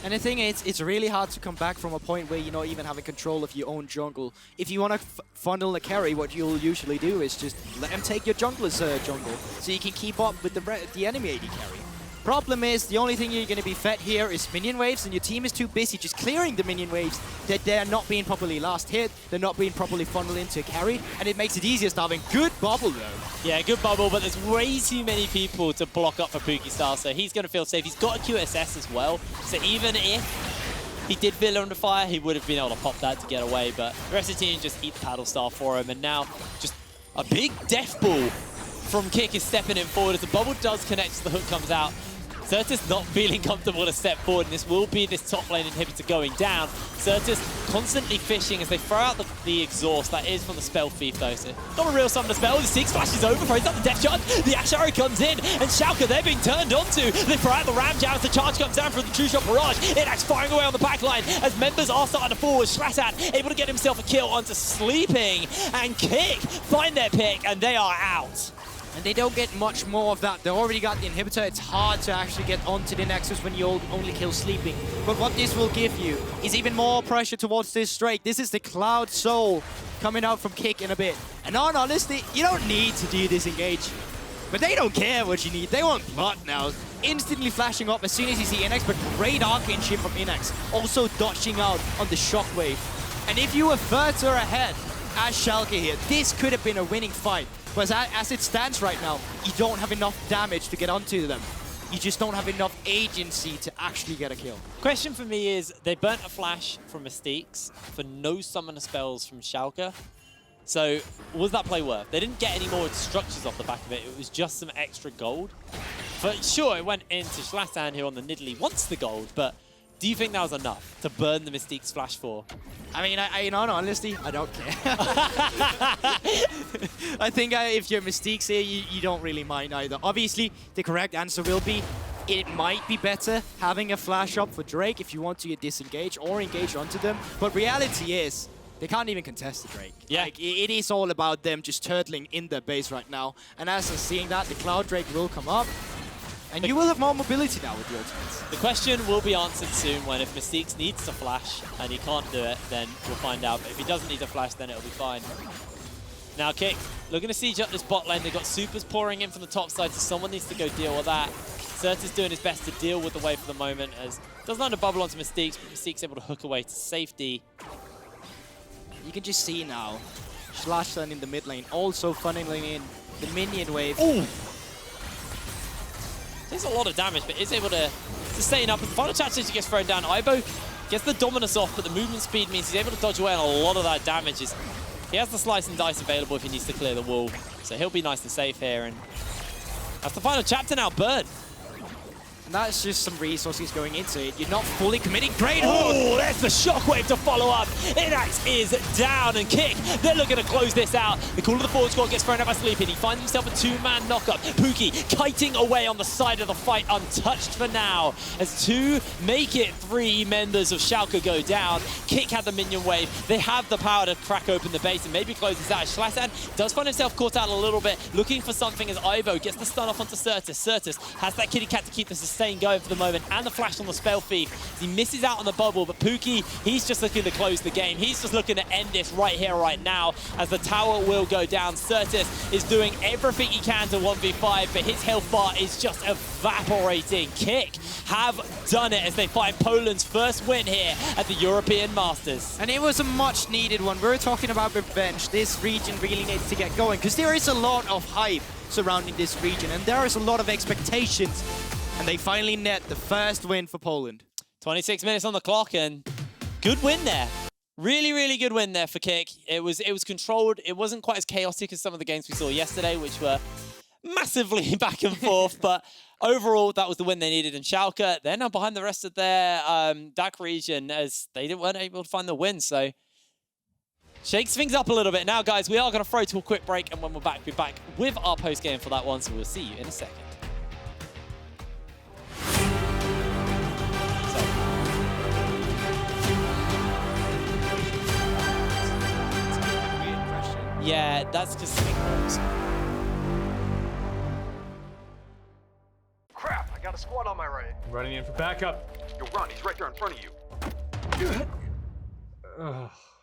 And the thing is, it's really hard to come back from a point where you're not even having control of your own jungle. If you want to funnel a carry, what you'll usually do is just let them take your jungler's jungle, so you can keep up with the enemy AD carry. Problem is, the only thing you're going to be fed here is minion waves, and your team is too busy just clearing the minion waves that they're not being properly last hit, they're not being properly funneled into a carry, and it makes it easier starving. Good bubble, though. Yeah, good bubble, but there's way too many people to block up for Puki style, so he's going to feel safe. He's got a QSS as well, so even if he did feel under fire, he would have been able to pop that to get away, but the rest of the team just eat the paddle star for him, and now just a big death ball from K1ck is stepping in forward as the bubble does connect as the hook comes out. Sertuss not feeling comfortable to step forward, and this will be this top lane inhibitor going down. Sertuss constantly fishing as they throw out the exhaust. That is from the spell thief, though, so not a real summon to spell. The 6 flashes over, throws up the death charge. The Ashe arrow comes in, and Schalke, they're being turned onto. They throw out the ram jam as the charge comes down from the True Shot Barrage. Innaxe firing away on the back line as members are starting to forward. Shlatan able to get himself a kill onto Sleeping, and K1ck find their pick, and they are out. And they don't get much more of that. They already got the inhibitor. It's hard to actually get onto the Nexus when you only kill Sleeping. But what this will give you is even more pressure towards this Drake. This is the Cloud Soul coming out from K1ck in a bit. And honestly, you don't need to do this engage. But they don't care what you need. They want blood now. Instantly flashing up as soon as you see Innaxe, but great arcane shift from Innaxe. Also dodging out on the shockwave. And if you were further ahead as Schalke here, this could have been a winning fight. But as it stands right now, you don't have enough damage to get onto them. You just don't have enough agency to actually get a kill. Question for me is, they burnt a flash from Mystiques for no summoner spells from Schalke. So, was that play worth? They didn't get any more structures off the back of it. It was just some extra gold. But sure, it went into Shlatan here on the Nidalee, wants the gold, but do you think that was enough to burn the Mystiques flash for? I mean, honestly, I don't care. I think if you're Mystiques here, you don't really mind either. Obviously, the correct answer will be, it might be better having a flash up for Drake if you want to disengage or engage onto them. But reality is, they can't even contest the Drake. Yeah. Like, it is all about them just turtling in their base right now. And as I'm seeing that, the Cloud Drake will come up. And you will have more mobility now with the ultimates. The question will be answered soon when if Mystiques needs to flash and he can't do it, then we'll find out. But if he doesn't need to flash, then it'll be fine. Now K1ck looking to siege up this bot lane. They've got supers pouring in from the top side, so someone needs to go deal with that. Sertuss doing his best to deal with the wave for the moment, as doesn't have to bubble onto Mystiques, but Mystiques able to hook away to safety. You can just see now, Shlatan in the mid lane, also funneling in the minion wave. Ooh! Takes a lot of damage, but is able to sustain up. And the final chat he gets thrown down. Ibo gets the Dominus off, but the movement speed means he's able to dodge away on a lot of that damage. He has the slice and dice available if he needs to clear the wall. So he'll be nice and safe here. And that's the final chapter now, Bird. And that's just some resources going into it. You're not fully committing. Great hook! Oh, there's the shockwave to follow up. Innaxe is down, and K1ck, they're looking to close this out. The call of the forward squad gets thrown out by Sleeping. He finds himself a two-man knockup. Puki kiting away on the side of the fight, untouched for now. As two make it three members of Schalke go down. K1ck had the minion wave. They have the power to crack open the base and maybe close this out. Shlatan does find himself caught out a little bit, looking for something as Ivo gets the stun off onto Sertuss. Sertuss has that K1ck to keep the sustain going for the moment, and the flash on the spell feed. He misses out on the bubble, but Puki, he's just looking to close the game. He's just looking to end this right here, right now, as the tower will go down. Sertuss is doing everything he can to 1v5, but his health bar is just evaporating. K1ck have done it as they find Poland's first win here at the European Masters. And it was a much needed one. We're talking about revenge. This region really needs to get going because there is a lot of hype surrounding this region and there is a lot of expectations. And they finally net the first win for Poland. 26 minutes on the clock and good win there. Really, really good win there for K1ck. It was controlled. It wasn't quite as chaotic as some of the games we saw yesterday, which were massively back and forth, but overall, that was the win they needed. And Schalke, they're now behind the rest of their DAC region as they weren't able to find the win. So shakes things up a little bit. Now, guys, we are going to throw to a quick break, and when we're back with our post-game for that one, so we'll see you in a second. Yeah, that's because Crap, I got a squad on my right. I'm running in for backup. Yo, run, he's right there in front of you.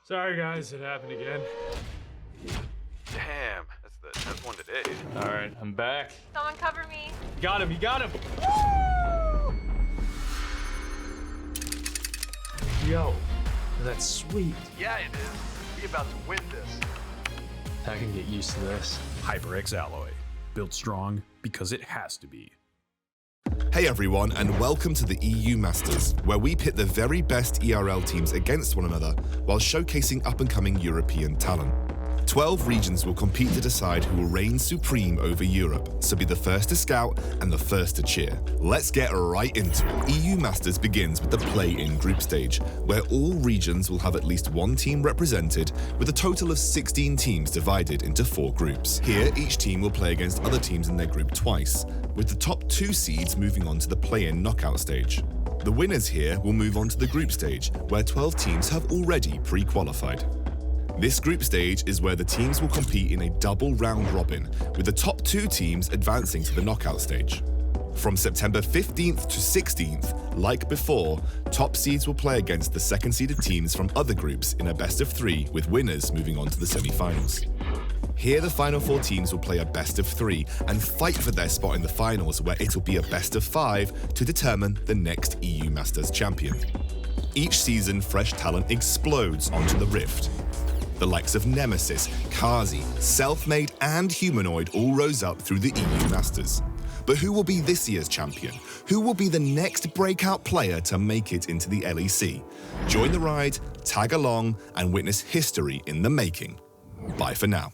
Sorry guys, it happened again. Damn, that's one today. All right, I'm back. Someone cover me. You got him, you got him. Yo, that's sweet. Yeah, it is. We about to win this. I can get used to this. HyperX Alloy. Built strong because it has to be. Hey everyone, and welcome to the EU Masters, where we pit the very best ERL teams against one another while showcasing up-and-coming European talent. 12 regions will compete to decide who will reign supreme over Europe, so be the first to scout and the first to cheer. Let's get right into it. EU Masters begins with the play-in group stage, where all regions will have at least one team represented, with a total of 16 teams divided into 4 groups. Here, each team will play against other teams in their group twice, with the top 2 seeds moving on to the play-in knockout stage. The winners here will move on to the group stage, where 12 teams have already pre-qualified. This group stage is where the teams will compete in a double round robin, with the top 2 teams advancing to the knockout stage. From September 15th to 16th, like before, top seeds will play against the second-seeded teams from other groups in a best-of-3, with winners moving on to the semi-finals. Here, the final 4 teams will play a best-of-3 and fight for their spot in the finals, where it'll be a best-of-5 to determine the next EU Masters champion. Each season, fresh talent explodes onto the Rift. The likes of Nemesis, Kazi, Selfmade and Humanoid all rose up through the EU Masters. But who will be this year's champion? Who will be the next breakout player to make it into the LEC? Join the ride, tag along, and witness history in the making. Bye for now.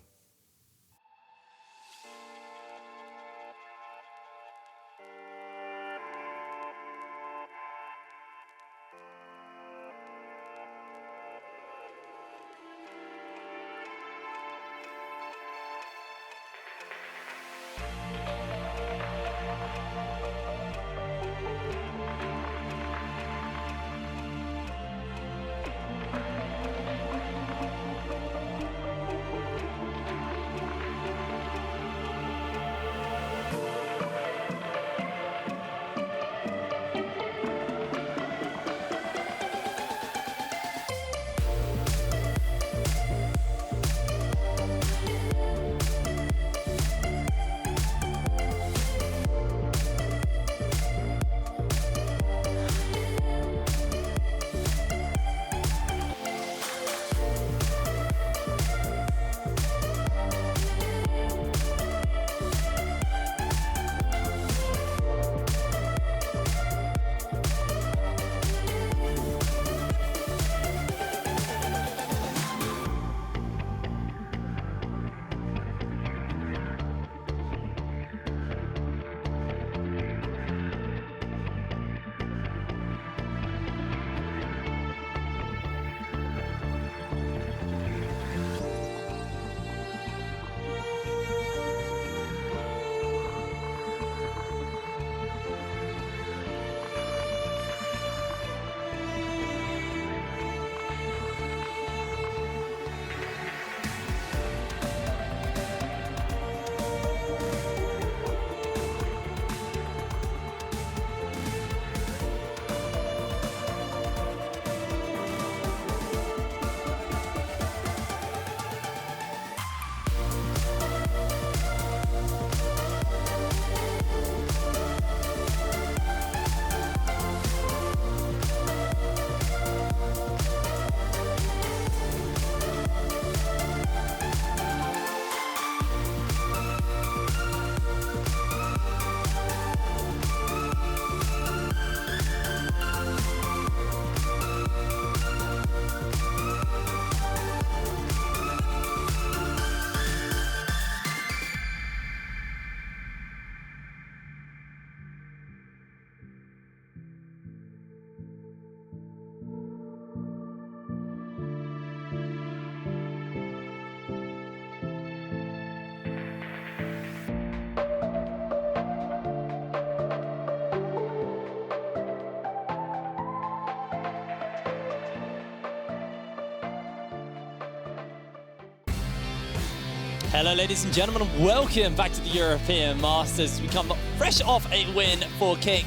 Hello, ladies and gentlemen, and welcome back to the European Masters. We come fresh off a win for K1ck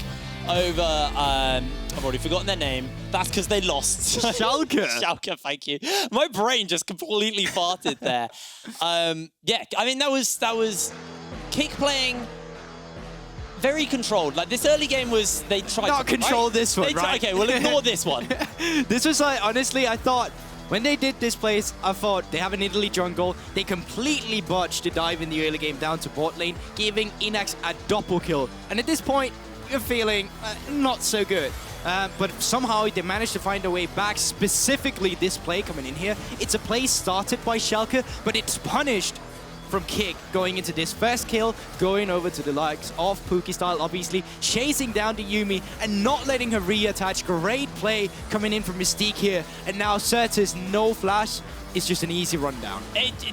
over, I've already forgotten their name. That's because they lost. Schalke. Schalke, thank you. My brain just completely farted there. Yeah, I mean, that was K1ck playing very controlled. Like, this early game was, they tried Not to control this one, right? Okay, we'll ignore this one. This was like, honestly, I thought, when they did this place, I thought they have an Nidalee jungle. They completely botched the dive in the early game down to bot lane, giving Innaxe a double kill. And at this point, you're feeling not so good. But somehow they managed to find a way back, specifically this play coming in here. It's a play started by Schalke, but it's punished from K1ck going into this first kill, going over to the likes of Puki style, obviously, chasing down the Yuumi and not letting her reattach. Great play coming in from Mystique here. And now Sertuss, no flash. It's just an easy rundown.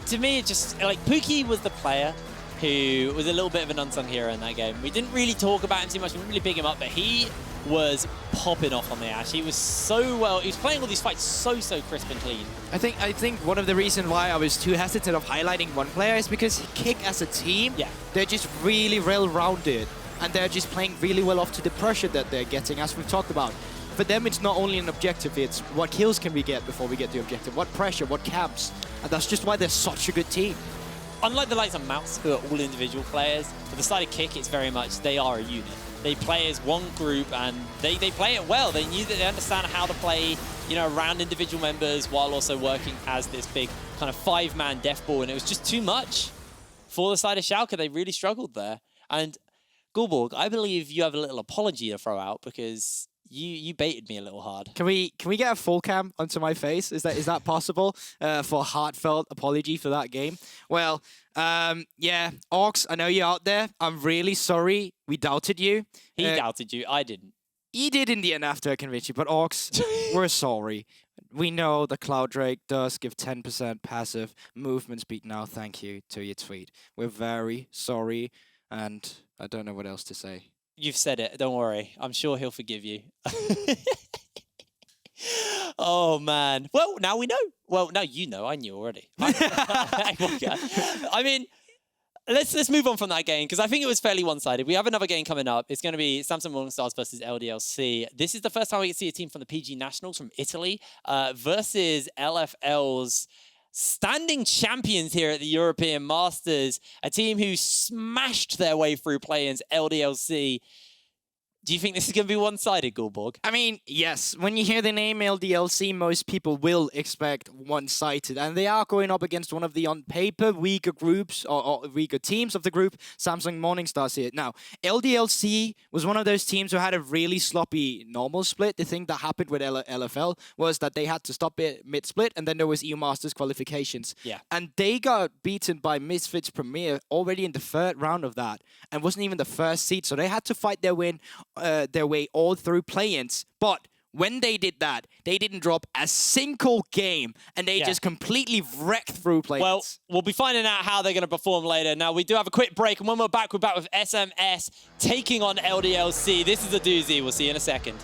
To me, it just, like, Puki was the player who was a little bit of an unsung hero in that game. We didn't really talk about him too much, we didn't really big him up, but he was popping off on the Ashe. He was so well, he was playing all these fights so crisp and clean. I think one of the reasons why I was too hesitant of highlighting one player is because K1ck as a team, they're just really well-rounded, and they're just playing really well off to the pressure that they're getting, as we've talked about. For them, it's not only an objective, it's what kills can we get before we get the objective, what pressure, what camps, and that's just why they're such a good team. Unlike the likes of Mouse, who are all individual players, for the side of K1ck, it's very much, they are a unit. They play as one group, and they play it well. They knew that they understand how to play, you know, around individual members while also working as this big kind of five-man death ball, and it was just too much for the side of Schalke. They really struggled there. And K1ck, I believe you have a little apology to throw out because you baited me a little hard. Can we get a full cam onto my face? Is that possible for a heartfelt apology for that game? Well, yeah, Orcs, I know you're out there. I'm really sorry we doubted you. He doubted you. I didn't. He did in the end after I convinced you, but Orcs, we're sorry. We know the Cloud Drake does give 10% passive movement speed now. Thank you to your tweet. We're very sorry, and I don't know what else to say. You've said it. Don't worry. I'm sure he'll forgive you. Oh, man. Well, now we know. Well, now you know. I knew already. I mean, let's move on from that game because I think it was fairly one-sided. We have another game coming up. It's going to be Samsung Morning Stars versus LDLC. This is the first time we get to see a team from the PG Nationals from Italy versus LFL's standing champions here at the European Masters, a team who smashed their way through play-ins, LDLC. Do you think this is going to be one-sided, K1ck? I mean, yes. When you hear the name LDLC, most people will expect one-sided. And they are going up against one of the, on paper, weaker groups or weaker teams of the group, Samsung Morning Stars here. Now, LDLC was one of those teams who had a really sloppy normal split. The thing that happened with LFL was that they had to stop it mid-split, and then there was EU Masters qualifications. Yeah. And they got beaten by Misfits Premier already in the third round of that, and wasn't even the first seed. So they had to fight their way all through play-ins. But when they did that, they didn't drop a single game, and they just completely wrecked through play-ins. Well, we'll be finding out how they're going to perform later. Now, we do have a quick break, and when we're back with SMS taking on LDLC. This is a doozy. We'll see you in a second.